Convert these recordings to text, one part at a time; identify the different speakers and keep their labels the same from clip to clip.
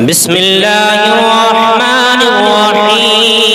Speaker 1: بسم الله الرحمن الرحيم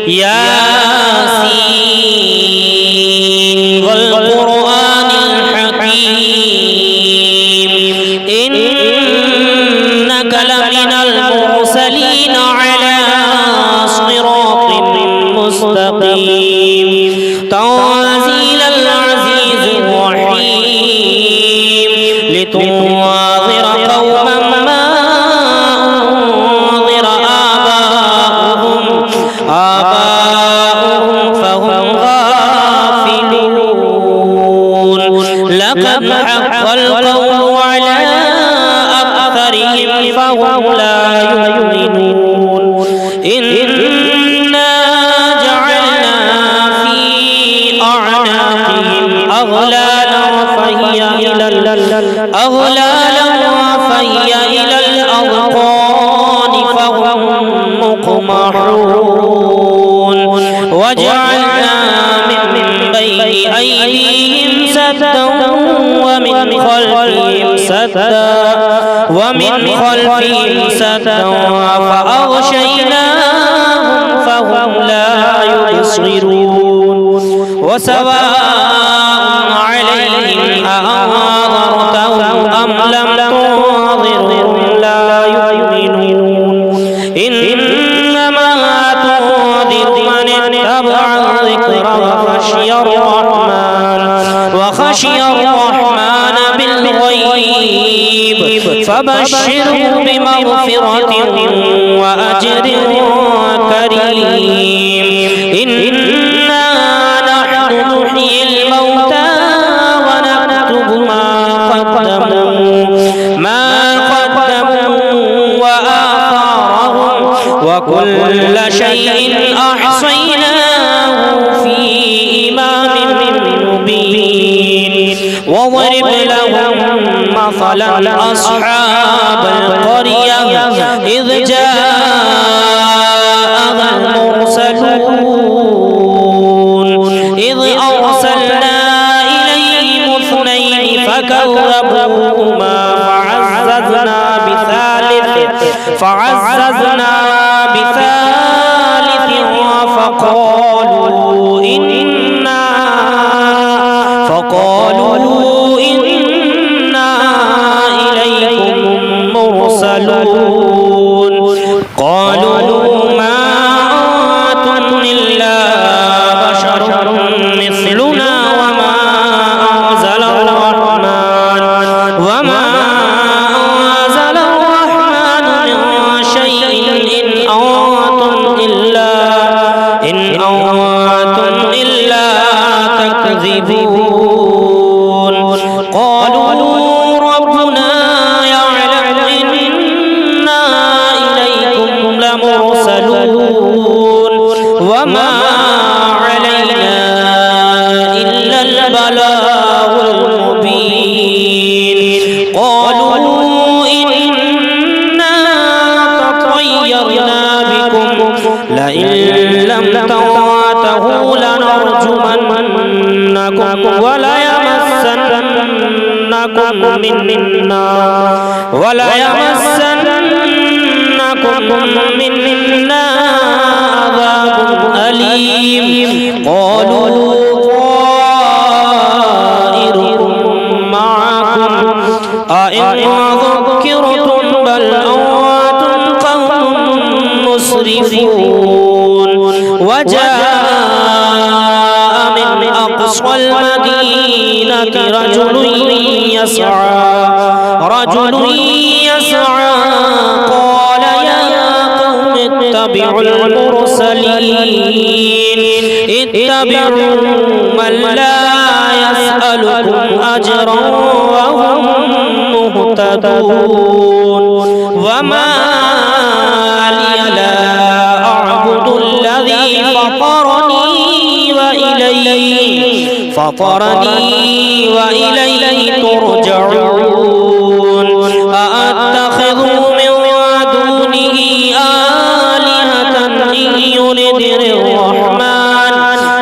Speaker 1: ياسين والقرآن الحكيم إنك لمن المرسلين على صراط مستقيم تنزيل العزيز الرحيم لتنذر قوما ما أنذر آباؤهم فهم غافلون لقد حق القول على أكثرهم فهم لا يؤمنون إنا جعلنا في أعناقهم أغلالا فهي إلى الأذقان فهم مقمحون وجعلنا من بين أيديهم سدا ومن خلفهم سدا فأغشيناهم فهم لا يبصرون وسواء عليهم أأنذرتهم أم لم تنذرهم لا يؤمنون إنما تنذر من اتبع الذكر وخشي الرحمن بالغيب فبشره بمغفرة وأجر كريم إنا نحن نحيي الموتى ونكتب ما قدموا وآثارهم وكل شيء أحصيناه في إمام مبين واضرب لهم مثلا أصحاب القرية إذ جاءها المرسلون إذ أرسلنا إليهم اثنين فكذبوهما فعززنا بثالث فقالوا إنا إليكم مرسلون قالوا ما أنتم إلا بشر مثلنا وما أنزل الرحمن من شيء إن أنتم إلا تكذبون قالوا ربنا يعلم إنا إليكم لمرسلون وما علينا إلا البلاغ المبين قالوا إنا تطيرنا بكم لئن لم تنتهوا لنرجمنكم وليمسنكم منا عذاب أليم قالوا طائركم معكم أئن ذكرتم بل أنتم قوم مسرفون وجاء من أقصى المدينة رجل يسعى قال يا قوم اتبعوا اتبعوا من لا يسألكم أجرا وهم مهتدون وما لي لا أعبد الذي فطرني وإليه ترجعون أأتخذ من دونه آلهة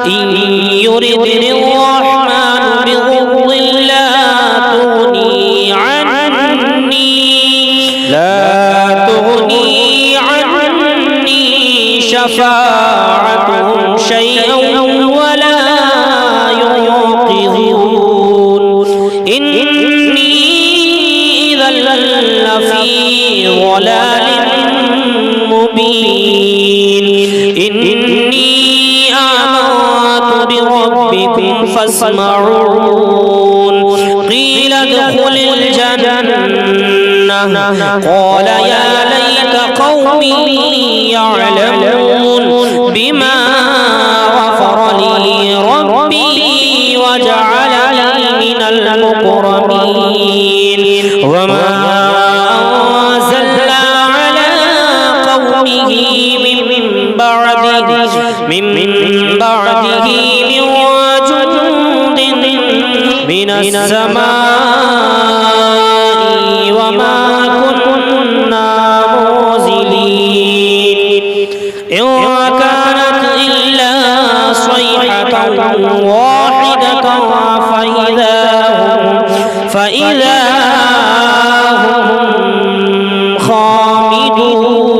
Speaker 1: إن يردني الرحمن بضر لا تغني عني لا تغني عني شفاعتهم شيئا ولا ينقذون إني إذا لفي ضلال مبين إني آمنت بربكم فاسمعون قيل ادخل الجنة قال يا ليت قومي يعلمون بما غفر لي ربي وجعلني من المكرمين وما أنزلنا على قومه من بعده من جند من السماء وما كنا منزلين إن كانت إلا صيحة واحدة فإذا هم خامدون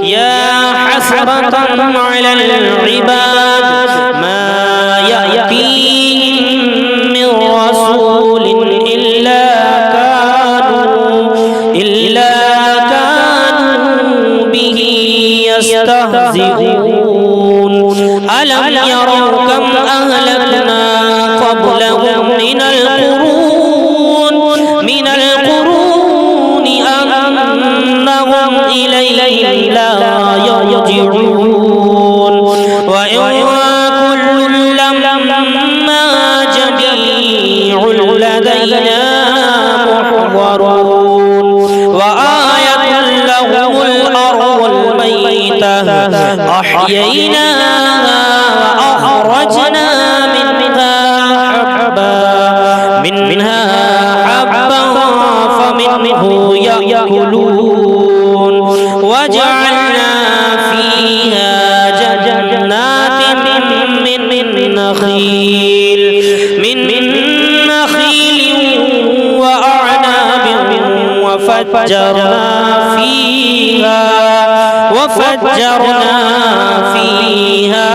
Speaker 1: يا حسرة على العباد ما يأتيهم من رسول إلا كانوا به يستهزئون ألم يروا كم أهلكنا قبلهم من القرون أنهم إلينا لا يرجعون وإن كل لما جميع لدينا محضرون وآية لهم الأرض الميتة أحييناها وأخرجنا منها حبا فمنه يأكلون وجعلنا فيها جنات من نخيل وأعناب وفجرنا فيها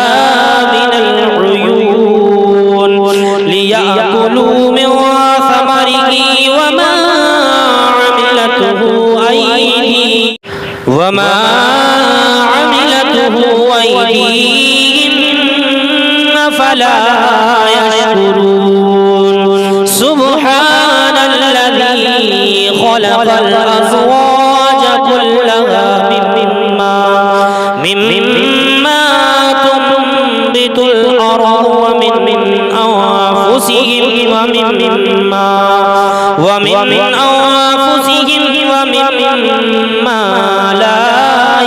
Speaker 1: من العيون ليأكلوا من ثمره وما عملته أيديهم فلا يشكرون سبحان الذي خلق الأزواج كلها مما تنبت الأرض ومن أنفسهم ومما لا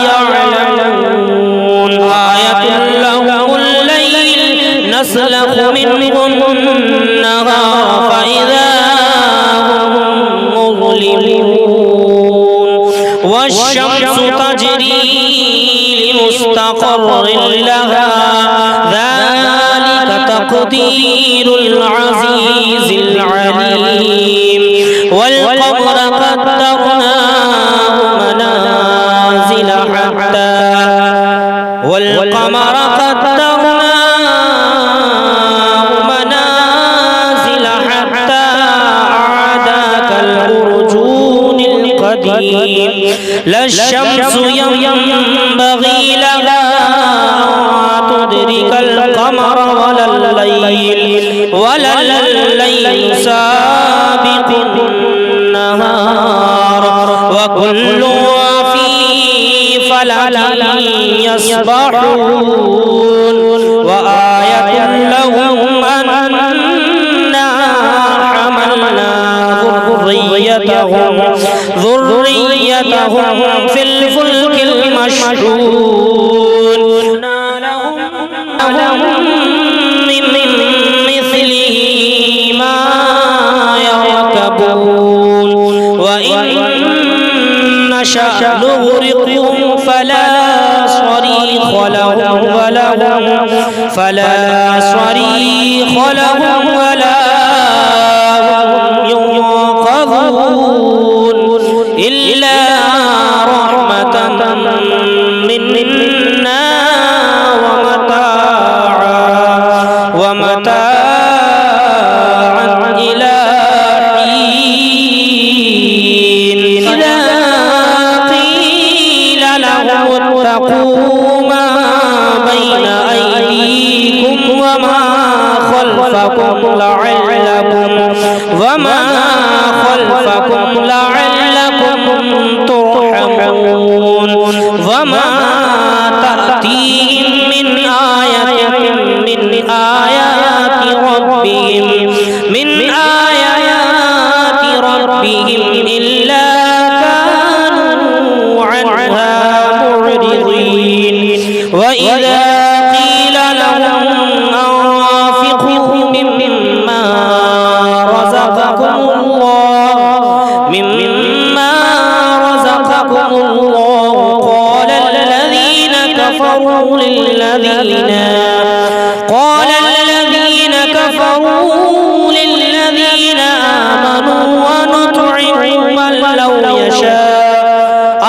Speaker 1: يعلمون آية لهم الليل نسلخ منه النهار فإذا هم مظلمون والشمس تجري لمستقر لها ذلك تقدير العزيز العليم والقمر قدرناه منازل حتى عاد كالأرجون القديم لا الشمس ينبغي لها أن تدرك القمر ولا الليل سابق النهار وكل في فلك يسبحون وآية لهم أنا حملنا ذريتهم في الفلك المشحون لهم من مثله ما يركبون وإن نشأ نغرقهم فلا صريخ لهم ولا هم ينقذون إلا كانوا عنها معرضين وإذا قيل لهم أنفقوا مما رزقكم الله قال الذين كفروا للذين آمنوا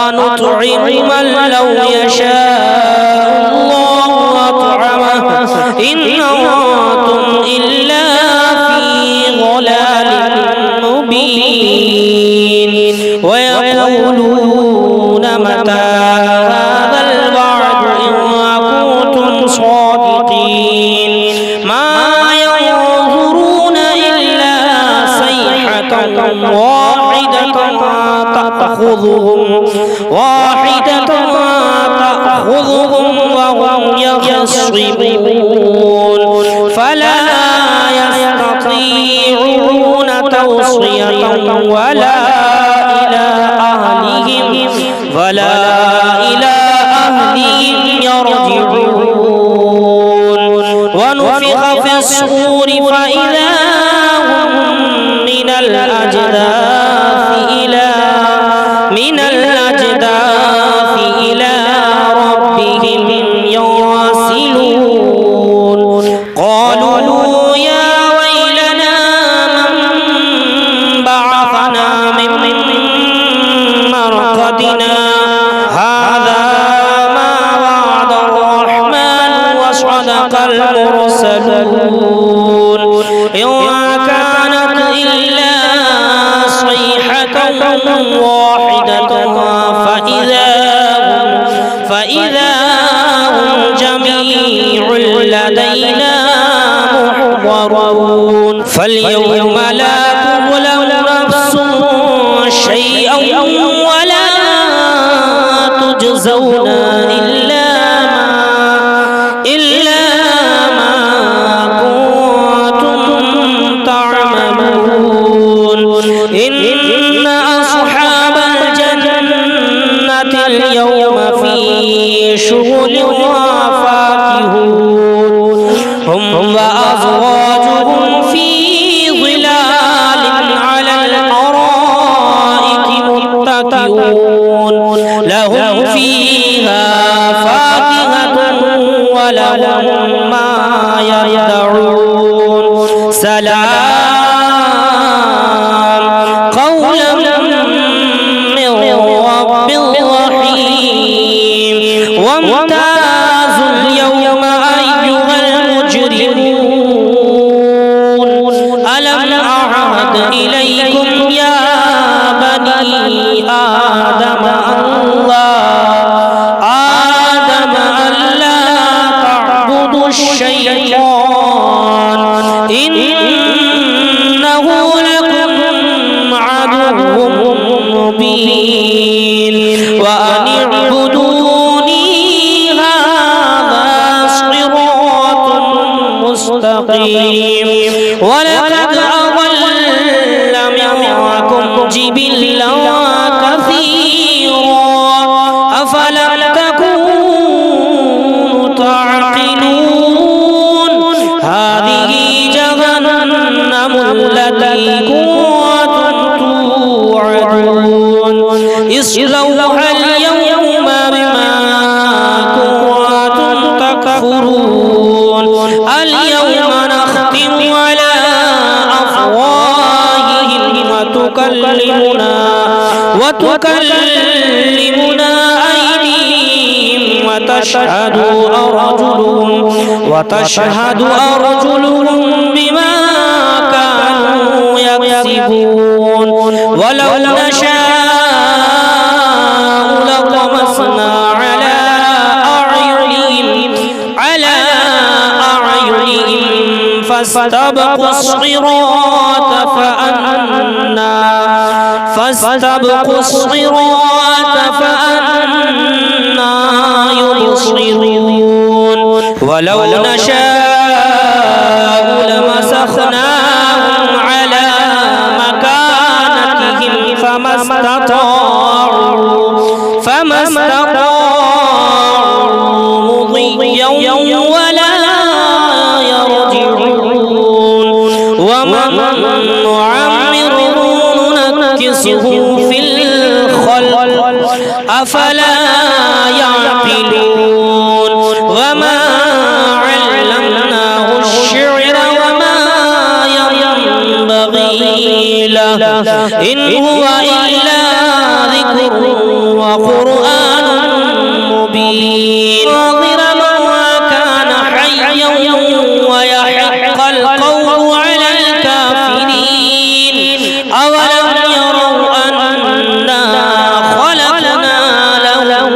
Speaker 1: أنطعم من لو يشاء الله أطعمه إن أنتم إلا في ضلال مبين ويقولون متى هذا الوعد إن كنتم صادقين ما ينظرون إلا صيحة واحدة تأخذهم وهم يخصمون فلا يستطيعون توصية ولا إلى أهلهم يرجعون ونفخ في الصور فإذا هم من الأجداث إلى ربهم ينسلون قالوا يا ويلنا من بعثنا من مرقدنا هذا ما وعد الرحمن وصدق المرسلون إن كانت إلا صيحة واحدة فإذا هم جميع لدينا محضرون فاليوم لا تظلم نفس شيئا ولا تجزون إلا ما كنتم تعملون إن أصحاب الجنة اليوم في شغل فاكهون هم وأزواجهم في ظلال على الأرائك متكئون لهم فيها فاكهة ولهم ما يدعون سلام قولا من رب رحيم وامتازوا اليوم أيها المجرمون ألم أعهد إليكم يا بني آدم ألا تعبدوا الشيطان إنه لكم عدو مبين وأن اعبدوني هذا صراط مستقيم ولقد أضل منكم جبلا كثيرا أفلم تكونوا تعقلون هذه جهنم التي كنتم توعدون اصلوها اليوم بما كنتم تكفرون اليوم نختم على أفواههم وتكلمنا أيديهم وتشهد أرجلهم بما كانوا يكسبون ولو نشاء لطمسنا على أعينهم فاستبقوا الصراط فأنا يبصرون ولو نشاء لمسخناهم على مكانتهم فما فما استطاعوا مضيا ولا يرجعون ومن نعمره ننكسه في الخلق أفلا يعقلون وما علمناه الشعر وما ينبغي له إن هو إلا ذكر وقرآن مبين وما كان حيا ويحق القول على الكافرين أولم يروا أنا خلقنا لهم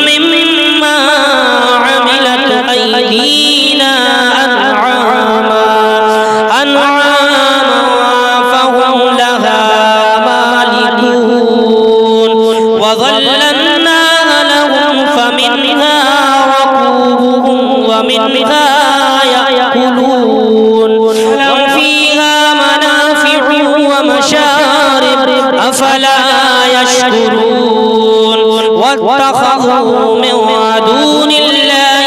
Speaker 1: مما عملت أيدينا أنعاما فهم لها مالكون وظللناها لهم فمنها ركوبهم ومنها يأكلون لهم فيها منافع ومشارب أفلا يشكرون واتخذوا من دون الله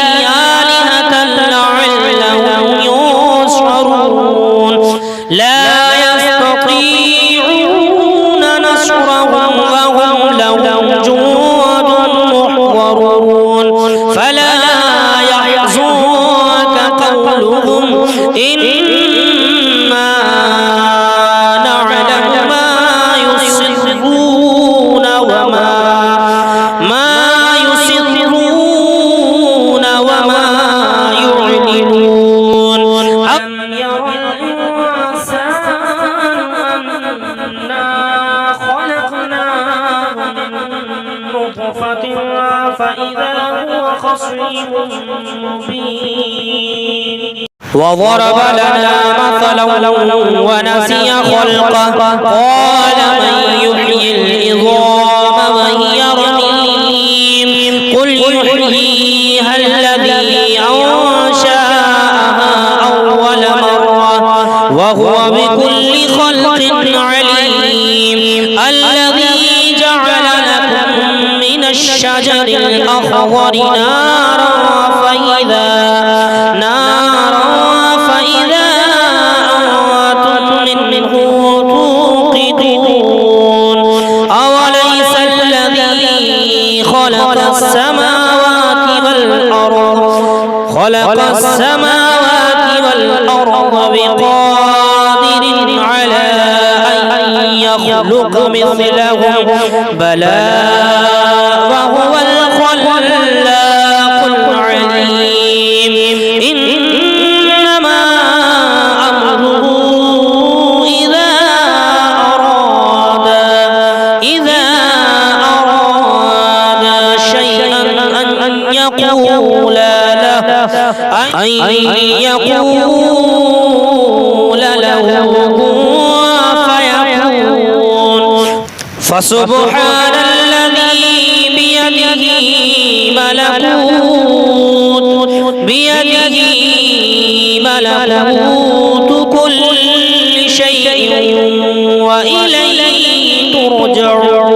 Speaker 1: آلهة لعلهم ينصرون لا يستطيعون نصرهم وهم لهم جند محضرون فلا يحزنك قولهم إنا نعلم ما يسرون وما يعلنون أم يرى الإنسان أنا خلقناه من نطفة فإذا هو خصيم مبين وضرب لنا مثلا ونسي خلقه قال من يحيي العظام وهي رميم قل يحييها الذي أنشأها أول مرة وهو بكل خلق عليم الذي جعل لكم من الشجر الأخضر نارا فإذا أنتم منه توقدون أوليس الذي خلق السماوات والأرض بقادر على أن يخلق مثلهم بلى وهو الخلاق العليم إنما أمره إذا أراد شيئا أن يقول له فيكون فسبحان الذي بيده ملكوت كل شيء وإليه ترجعون.